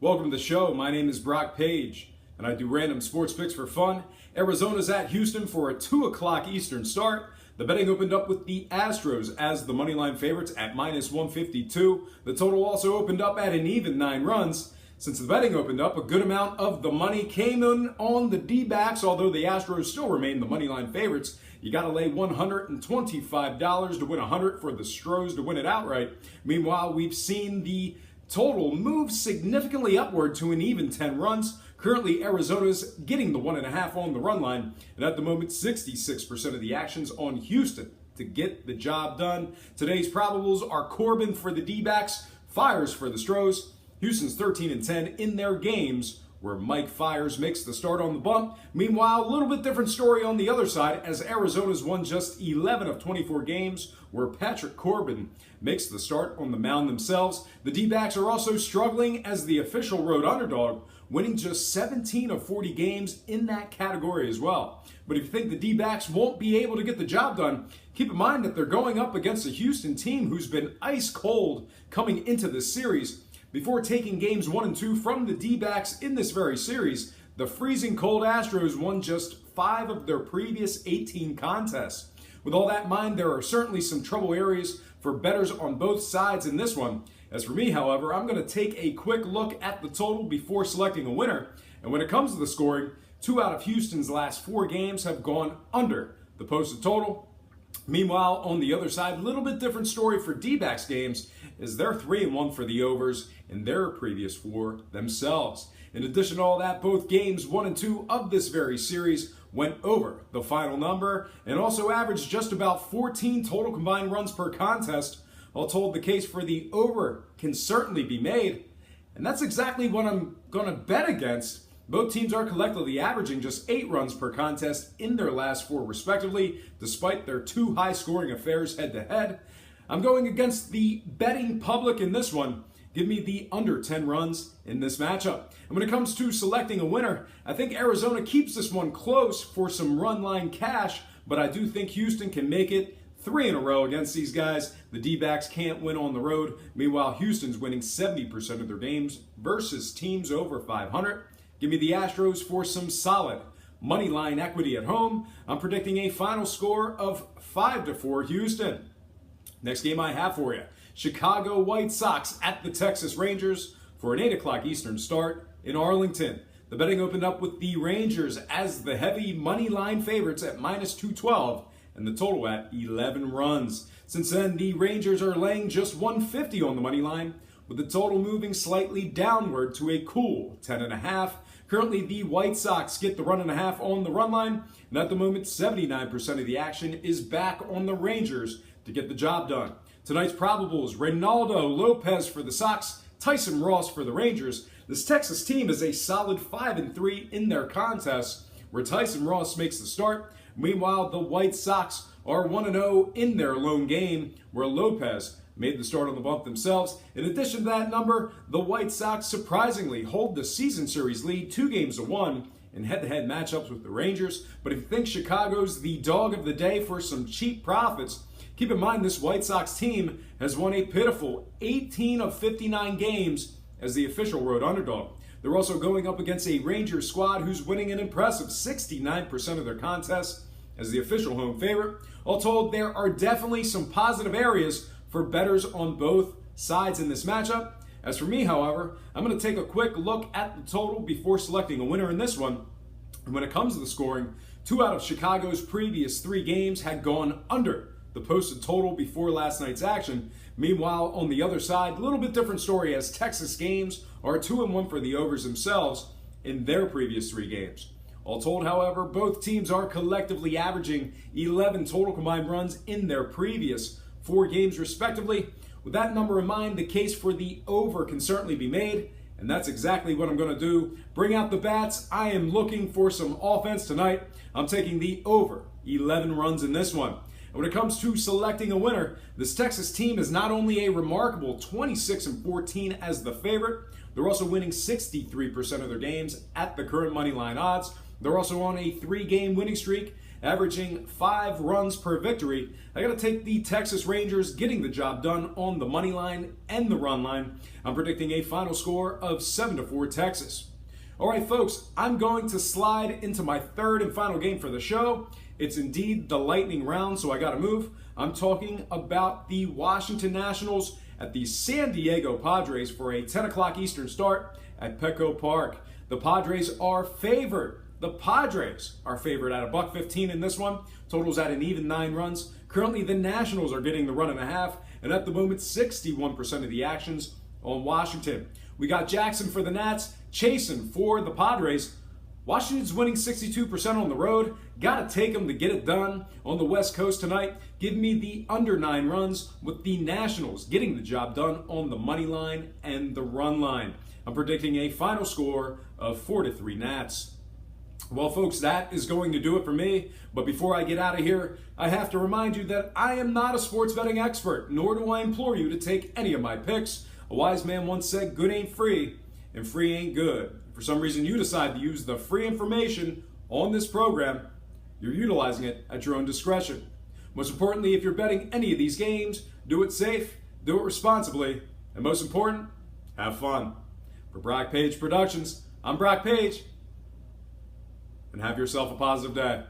Welcome to the show. My name is Brock Page, and I do random sports picks for fun. Arizona's at Houston for a 2 o'clock Eastern start. The betting opened up with the Astros as the Moneyline favorites at minus 152. The total also opened up at an even 9 runs. Since the betting opened up, a good amount of the money came in on the D-backs, although the Astros still remain the Moneyline favorites. You got to lay $125 to win $100 for the Stros to win it outright. Meanwhile, we've seen the total move significantly upward to an even 10 runs. Currently, Arizona's getting the 1.5 on the run line, and at the moment, 66% of the action's on Houston to get the job done. Today's probables are Corbin for the D-backs, Fires for the Stros. Houston's 13-10 in their games, where Mike Fiers makes the start on the bump. Meanwhile, a little bit different story on the other side, as Arizona's won just 11 of 24 games, where Patrick Corbin makes the start on the mound themselves. The D-backs are also struggling as the official road underdog, winning just 17 of 40 games in that category as well. But if you think the D-backs won't be able to get the job done, keep in mind that they're going up against a Houston team who's been ice cold coming into this series. Before taking games 1 and 2 from the D-backs in this very series, the freezing cold Astros won just 5 of their previous 18 contests. With all that in mind, there are certainly some trouble areas for bettors on both sides in this one. As for me, however, I'm going to take a quick look at the total before selecting a winner. And when it comes to the scoring, 2 out of Houston's last 4 games have gone under the posted total. Meanwhile, on the other side, a little bit different story for D-backs games, is they're 3-1 for the overs in their previous 4 themselves. In addition to all that, both games 1 and 2 of this very series went over the final number and also averaged just about 14 total combined runs per contest. All told, the case for the over can certainly be made, and that's exactly what I'm going to bet against. Both teams are collectively averaging just 8 runs per contest in their last 4 respectively, despite their 2 high-scoring affairs head-to-head. I'm going against the betting public in this one. Give me the under 10 runs in this matchup. And when it comes to selecting a winner, I think Arizona keeps this one close for some run line cash, but I do think Houston can make it 3 in a row against these guys. The D-backs can't win on the road. Meanwhile, Houston's winning 70% of their games versus teams over 500. Give me the Astros for some solid money line equity at home. I'm predicting a final score of 5-4 Houston. Next game I have for you, Chicago White Sox at the Texas Rangers for an 8 o'clock Eastern start in Arlington. The betting opened up with the Rangers as the heavy money line favorites at minus 212 and the total at 11 runs. Since then, the Rangers are laying just 150 on the money line, with the total moving slightly downward to a cool 10.5. Currently, the White Sox get the 1.5 on the run line, and at the moment, 79% of the action is back on the Rangers to get the job done. Tonight's probables, Reynaldo Lopez for the Sox, Tyson Ross for the Rangers. This Texas team is a solid 5-3 in their contests, where Tyson Ross makes the start. Meanwhile, the White Sox are 1-0 in their lone game, where Lopez made the start on the bump themselves. In addition to that number, the White Sox surprisingly hold the season series lead 2-1 in head-to-head matchups with the Rangers. But if you think Chicago's the dog of the day for some cheap profits, keep in mind this White Sox team has won a pitiful 18 of 59 games as the official road underdog. They're also going up against a Rangers squad who's winning an impressive 69% of their contests as the official home favorite. All told, there are definitely some positive areas for bettors on both sides in this matchup. As for me, however, I'm going to take a quick look at the total before selecting a winner in this one. And when it comes to the scoring, 2 out of Chicago's previous 3 games had gone under the posted total before last night's action. Meanwhile, on the other side, a little bit different story as Texas games are 2-1 for the overs themselves in their previous 3 games. All told, however, both teams are collectively averaging 11 total combined runs in their previous 4 games respectively. With that number in mind, the case for the over can certainly be made, and that's exactly what I'm going to do. Bring out the bats. I am looking for some offense tonight. I'm taking the over 11 runs in this one. And when it comes to selecting a winner, this Texas team is not only a remarkable 26-14 as the favorite, they're also winning 63% of their games at the current money line odds. They're also on a 3-game winning streak, averaging 5 runs per victory. I got to take the Texas Rangers getting the job done on the money line and the run line. I'm predicting a final score of 7-4 Texas. All right, folks, I'm going to slide into my third and final game for the show. It's indeed the lightning round, so I got to move. I'm talking about the Washington Nationals at the San Diego Padres for a 10 o'clock Eastern start at Petco Park. The Padres are favored. The Padres are favored at $1.15 in this one. Totals at an even 9 runs. Currently, the Nationals are getting the 1.5, and at the moment, 61% of the actions on Washington. We got Jackson for the Nats, Chasen for the Padres. Washington's winning 62% on the road. Got to take them to get it done on the West Coast tonight. Give me the under 9 runs with the Nationals getting the job done on the money line and the run line. I'm predicting a final score of 4-3 Nats. Well, folks, that is going to do it for me. But before I get out of here, I have to remind you that I am not a sports betting expert, nor do I implore you to take any of my picks. A wise man once said, good ain't free, and free ain't good. If for some reason you decide to use the free information on this program, you're utilizing it at your own discretion. Most importantly, if you're betting any of these games, do it safe, do it responsibly, and most important, have fun. For Brock Page Productions, I'm Brock Page, and have yourself a positive day.